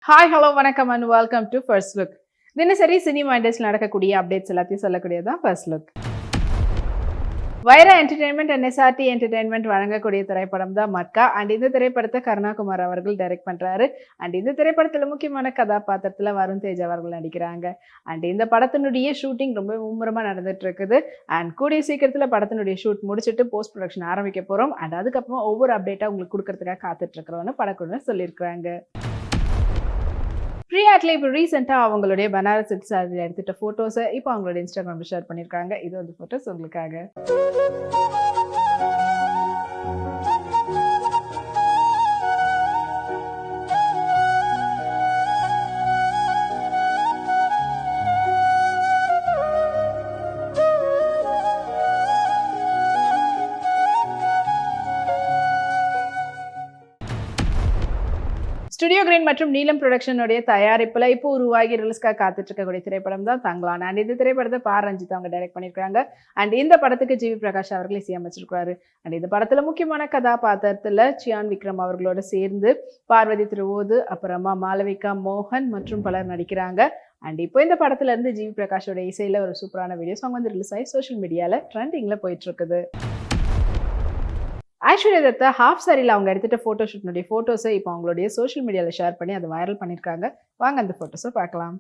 Hi hello வணக்கம் and welcome to first look. தினசரி cinema இண்டஸ்ட்ரியில் நடக்கக்கூடிய அப்டேட்ஸ் எல்லாத்தையும் சொல்லக்கூடியது தான் first look. Vaira entertainment and SRT entertainment வழங்கக்கூடிய திரைப்படம் தான் மட்கா. அண்ட் இந்த திரைப்படத்தை கருணாகுமார் அவர்கள் டைரக்ட் பண்றாரு. அண்ட் இந்த திரைப்படத்துல முக்கியமான கதாபாத்திரத்துல வருண் தேஜ் அவர்கள் நடிக்கிறாங்க. அண்ட் இந்த படத்தினுடைய ஷூட்டிங் ரொம்ப மும்முரமா நடந்துட்டு இருக்குது. அண்ட் கூடிய சீக்கிரத்துல படத்தினுடைய ஷூட் முடிச்சுட்டு போஸ்ட் ப்ரொடக்ஷன் ஆரம்பிக்க போறோம். அண்ட் அதுக்கப்புறமா ஒவ்வொரு அப்டேட்டா உங்களுக்கு கொடுக்கறதுக்காக காத்துட்டு இருக்கிறோம்னு படக்குழுவினர் சொல்லியிருக்காங்க. பிரியாட்ல இப்போ ரீசெண்டாக அவங்களுடைய பனாரஸ் சில்க் சாரியில் எடுத்துட்ட ஃபோட்டோஸை இப்போ அவங்களோட இன்ஸ்டாகிராமில் ஷேர் பண்ணியிருக்காங்க. இது வந்து ஃபோட்டோஸ் உங்களுக்காக. ஸ்டுடியோ கிரீன் மற்றும் நீலம் ப்ரொடக்ஷனுடைய தயாரிப்பில் இப்போ உருவாகி ரிலீஸ்க்காக காத்துட்டு இருக்கக்கூடிய திரைப்படம் தான் தங்கலான். அண்ட் இந்த திரைப்படத்தை ரஞ்சித் அவங்க டைரக்ட் பண்ணியிருக்காங்க. அண்ட் இந்த படத்துக்கு ஜிவி பிரகாஷ் அவர்கள் இசையமைச்சிருக்காரு. அண்ட் இந்த படத்தில் முக்கியமான கதாபாத்திரத்தில் சியான் விக்ரம் அவர்களோட சேர்ந்து பார்வதி திருவோது, அப்புறமா மாளவிகா மோகன் மற்றும் பலர் நடிக்கிறாங்க. அண்ட் இப்போ இந்த படத்துல இருந்து ஜிவி பிரகாஷோட இசையில ஒரு சூப்பரான வீடியோ சாங் வந்து ரிலீஸ் ஆகி சோஷியல் மீடியாவில் ட்ரெண்டிங்ல போயிட்டு இருக்குது. ஐஸ்வர்யா தத்தா ஹாஃப் சாரியில் அவங்க எடுத்துகிட்ட ஃபோட்டோஷூட்னுடைய ஃபோட்டோஸை இப்போ அவங்களுடைய சோஷியல் மீடியாவில் ஷேர் பண்ணி அதை வைரல் பண்ணியிருக்காங்க. வாங்க அந்த ஃபோட்டோஸை பார்க்கலாம்.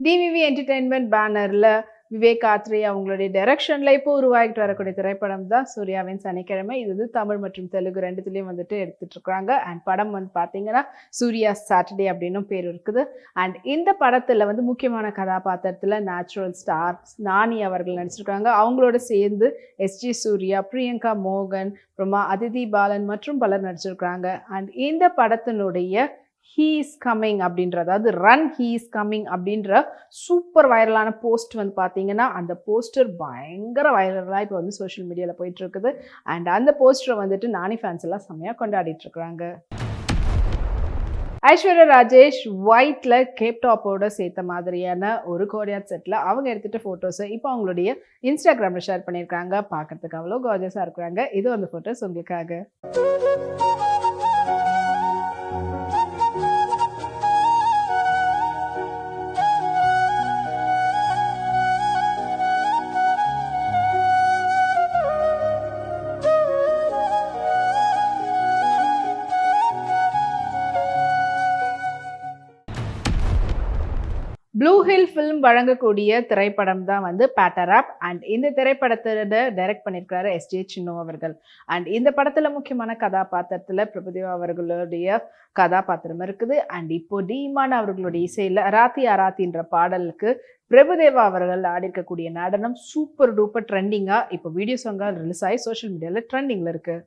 டிவிவி என்டர்டெயின்மெண்ட் பேனரில் விவேக் ஆத்ரே அவங்களுடைய டைரக்ஷனில் இப்போ உருவாகிட்டு வரக்கூடிய திரைப்படம் தான் சூர்யாவின் சனிக்கிழமை. இது வந்து தமிழ் மற்றும் தெலுங்கு ரெண்டுத்துலேயும் வந்துட்டு எடுத்துட்டு இருக்காங்க. அண்ட் படம் வந்து பார்த்தீங்கன்னா சூர்யா சாட்டர்டே அப்படின்னும் பேர் இருக்குது. அண்ட் இந்த படத்தில் வந்து முக்கியமான கதாபாத்திரத்தில் நேச்சுரல் ஸ்டார் நானி அவர்கள் நடிச்சிருக்காங்க. அவங்களோட சேர்ந்து எஸ்ஜி சூர்யா, பிரியங்கா மோகன், அப்புறமா அதிதி பாலன் மற்றும் பலர் நடிச்சிருக்காங்க. அண்ட் இந்த படத்தினுடைய ஹீ இஸ் கம்மிங் அப்படின்ற, அதாவது ரன் ஹீ இஸ் கம்மிங் அப்படின்ற சூப்பர் வைரலான போஸ்ட் வந்து பார்த்தீங்கன்னா அந்த போஸ்டர் பயங்கர வைரலாக இப்போ வந்து சோஷியல் மீடியாவில் போயிட்டு இருக்குது. அண்ட் அந்த போஸ்டரை வந்துட்டு நானி ஃபேன்ஸ் எல்லாம் செம்மையாக கொண்டாடிட்டு இருக்கிறாங்க. ஐஸ்வர்யா ராஜேஷ் ஒயிட்ல கேப் டாப்போட சேர்த்த மாதிரியான ஒரு கோரியாட் செட்டில் அவங்க எடுத்துகிட்ட ஃபோட்டோஸை இப்போ அவங்களுடைய இன்ஸ்டாகிராமில் ஷேர் பண்ணியிருக்காங்க. பார்க்கறதுக்கு அவ்வளோ கார்ஜஸாக இருக்கிறாங்க. இது அந்த ஃபோட்டோஸ் உங்களுக்காக. ப்ளூ ஹில் ஃபிலிம் வழங்கக்கூடிய திரைப்படம் தான் வந்து பேட்டராப். அண்ட் இந்த திரைப்படத்தை டைரக்ட் பண்ணியிருக்கிறாரு எஸ்ஜே சின்னு அவர்கள். அண்ட் இந்த படத்தில் முக்கியமான கதாபாத்திரத்தில் பிரபுதேவா அவர்களுடைய கதாபாத்திரம் இருக்குது. அண்ட் இப்போ டீமான் அவர்களுடைய இசையில் அராத்தி அராத்தின்ற பாடலுக்கு பிரபுதேவா அவர்கள் ஆடிருக்கக்கூடிய நடனம் சூப்பர் டூப்பர் ட்ரெண்டிங்காக இப்போ வீடியோ சாங்காக ரிலீஸ் ஆகி சோஷியல் மீடியாவில் ட்ரெண்டிங்கில் இருக்குது.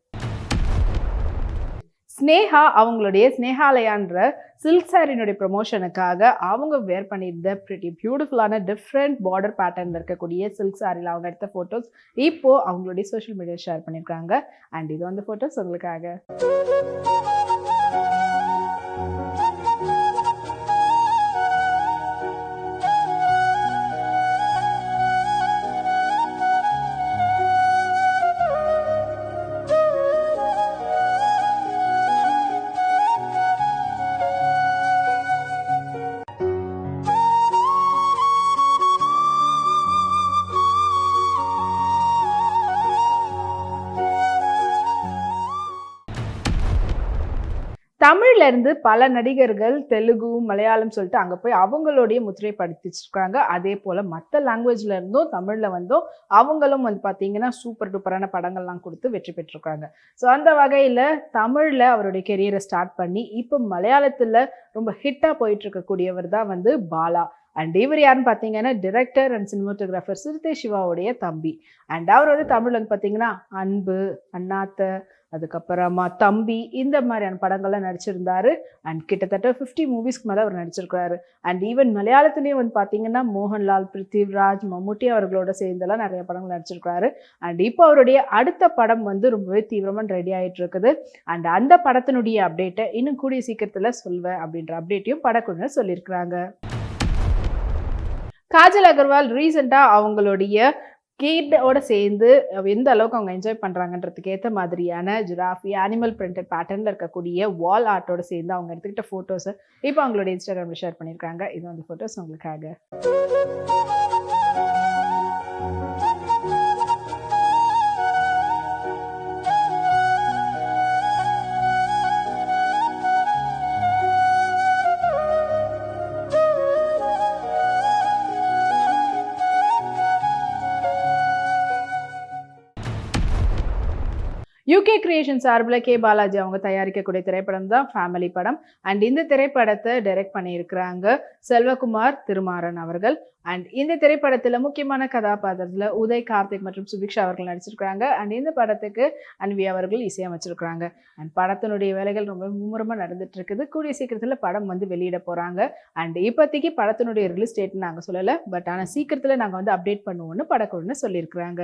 ஸ்னேஹா அவங்களுடைய ஸ்னேஹாலயான்ற சில்க் சாரினுடைய ப்ரொமோஷனுக்காக அவங்க வேர் பண்ணியிருந்த பிரிட்டி பியூட்டிஃபுல்லான டிஃப்ரெண்ட் பார்டர் பேட்டர்னில் இருக்கக்கூடிய சில்க் சாரியில் அவங்க எடுத்த ஃபோட்டோஸ் இப்போது அவங்களுடைய சோஷியல் மீடியா ஷேர் பண்ணியிருக்காங்க. அண்ட் இது வந்து ஃபோட்டோஸ் உங்களுக்காக. தமிழ்ல இருந்து பல நடிகர்கள் தெலுங்கு, மலையாளம் சொல்லிட்டு அங்கே போய் அவங்களுடைய முத்திரை படிச்சிருக்காங்க. அதே போல் மற்ற லாங்குவேஜ்ல இருந்தும் தமிழில் வந்தும் அவங்களும் வந்து பார்த்தீங்கன்னா சூப்பர் டூப்பரான படங்கள்லாம் கொடுத்து வெற்றி பெற்றிருக்காங்க. ஸோ அந்த வகையில் தமிழில் அவருடைய கெரியரை ஸ்டார்ட் பண்ணி இப்போ மலையாளத்தில் ரொம்ப ஹிட்டாக போயிட்டு இருக்கக்கூடியவர் தான் வந்து பாலா. அண்ட் இவர் யாருன்னு பார்த்தீங்கன்னா டிரெக்டர் அண்ட் சினிமாட்டோகிராஃபர் சிறுத்தை சிவாவுடைய தம்பி. அண்ட் அவர் வந்து தமிழ் வந்து பார்த்தீங்கன்னா அன்பு, அண்ணாத்த, அதுக்கப்புறமா தம்பி, இந்த மாதிரியான படங்கள்லாம் நடிச்சிருந்தாரு. அண்ட் கிட்டத்தட்ட 50 மூவிஸ்க்கு மேலே அவர் நடிச்சிருக்கிறாரு. அண்ட் ஈவன் மலையாளத்துலேயும் வந்து பார்த்தீங்கன்னா மோகன்லால், பிருத்திவிராஜ், மம்முட்டி அவர்களோட சேர்ந்தெல்லாம் நிறைய படங்கள் நடிச்சிருக்கிறாரு. அண்ட் இப்போ அவருடைய அடுத்த படம் வந்து ரொம்பவே தீவிரமாக ரெடி ஆகிட்டு இருக்குது. அண்ட் அந்த படத்தினுடைய அப்டேட்டை இன்னும் கூடிய சீக்கிரத்தில் சொல்வேன் அப்படின்ற அப்டேட்டையும் படக்குழுவினர் சொல்லியிருக்கிறாங்க. காஜல் அகர்வால் ரீசெண்டாக அவங்களுடைய கிட்டோட சேர்ந்து எந்த அளவுக்கு அவங்க என்ஜாய் பண்ணுறாங்கன்றதுக்கு ஏற்ற மாதிரியான ஜிராஃபி அனிமல் பிரிண்டட் பேட்டர்னில் இருக்கக்கூடிய வால் ஆர்ட்டோட சேர்ந்து அவங்க எடுத்துக்கிட்ட ஃபோட்டோஸை இப்போ அவங்களோட இன்ஸ்டாகிராமில் ஷேர் பண்ணியிருக்காங்க. இது அந்த ஃபோட்டோஸ் உங்களுக்காக. யூகே கிரியேஷன் சார்பில் கே பாலாஜி அவங்க தயாரிக்கக்கூடிய திரைப்படம் தான் ஃபேமிலி படம். அண்ட் இந்த திரைப்படத்தை டைரக்ட் பண்ணியிருக்கிறாங்க செல்வகுமார் திருமாறன் அவர்கள். அண்ட் இந்த திரைப்படத்தில் முக்கியமான கதாபாத்திரத்தில் உதய், கார்த்திக் மற்றும் சுபிக்ஷா அவர்கள் நடிச்சிருக்கிறாங்க. அண்ட் இந்த படத்துக்கு அன்வி அவர்கள் இசையமைச்சிருக்கிறாங்க. அண்ட் படத்தினுடைய வேலைகள் ரொம்ப மும்முரமாக நடந்துட்டு இருக்குது. கூடிய சீக்கிரத்தில் படம் வந்து வெளியிட போகிறாங்க. அண்ட் இப்போதைக்கு படத்தினுடைய ரிலீஸ் டேட் நாங்கள் சொல்லலை, பட் ஆனால் சீக்கிரத்தில் நாங்கள் வந்து அப்டேட் பண்ணுவோம்னு படக்குழுன்னு சொல்லியிருக்கிறாங்க.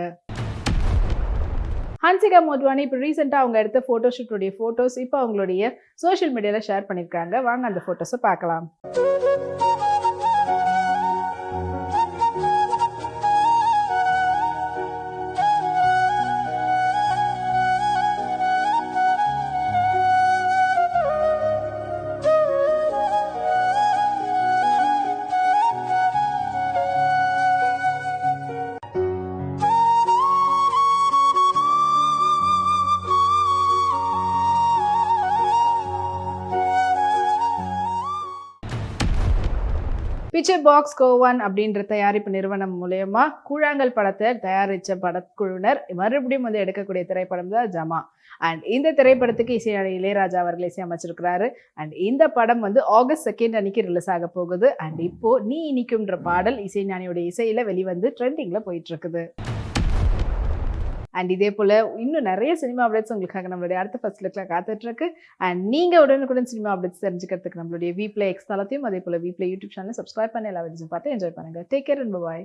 ஹன்சிகா மோட்வானி இப்போ ரீசெண்டாக அவங்க எடுத்த ஃபோட்டோஷூட்டுடைய ஃபோட்டோஸ் இப்போ அவங்களுடைய சோஷியல் மீடியாவில் ஷேர் பண்ணியிருக்காங்க. வாங்க அந்த ஃபோட்டோஸை பார்க்கலாம். பிக்சர் பாக்ஸ் கோவன் அப்படின்ற தயாரிப்பு நிறுவனம் மூலயமா கூழாங்கல் படத்தை தயாரித்த படக்குழுவினர் மறுபடியும் வந்து எடுக்கக்கூடிய திரைப்படம் தான் ஜமா. அண்ட் இந்த திரைப்படத்துக்கு இசைஞானி இளையராஜா அவர்கள் இசையமைச்சிருக்கிறாரு. அண்ட் இந்த படம் வந்து August 2 அன்னைக்கு ரிலீஸ் ஆக போகுது. அண்ட் இப்போ நீ இனிக்கும்ன்ற பாடல் இசைஞானியோட இசையில வெளிவந்து ட்ரெண்டிங்ல போயிட்டு இருக்குது. அண்ட் இதே போல் இன்னும் நிறைய சினிமா அப்டேட்ஸ் உங்களுக்காக நம்மளுடைய அடுத்த ஃபர்ஸ்ட் லுக்கில் காத்துட்ருக்கு. அண்ட் நீங்கள் உடனுக்குடன் சினிமா அப்டேட்ஸ் தெரிஞ்சுக்கிறதுக்கு நம்மளுடைய வீப்ளே எக்ஸ் தளத்தையும் அதே போல் வீப்ளே யூடியூப் சேனல் சப்ஸ்கிரைப் பண்ணி எல்லா வீடியோஸும் பார்த்து என்ஜாய் பண்ணுங்கள். Take care and bye.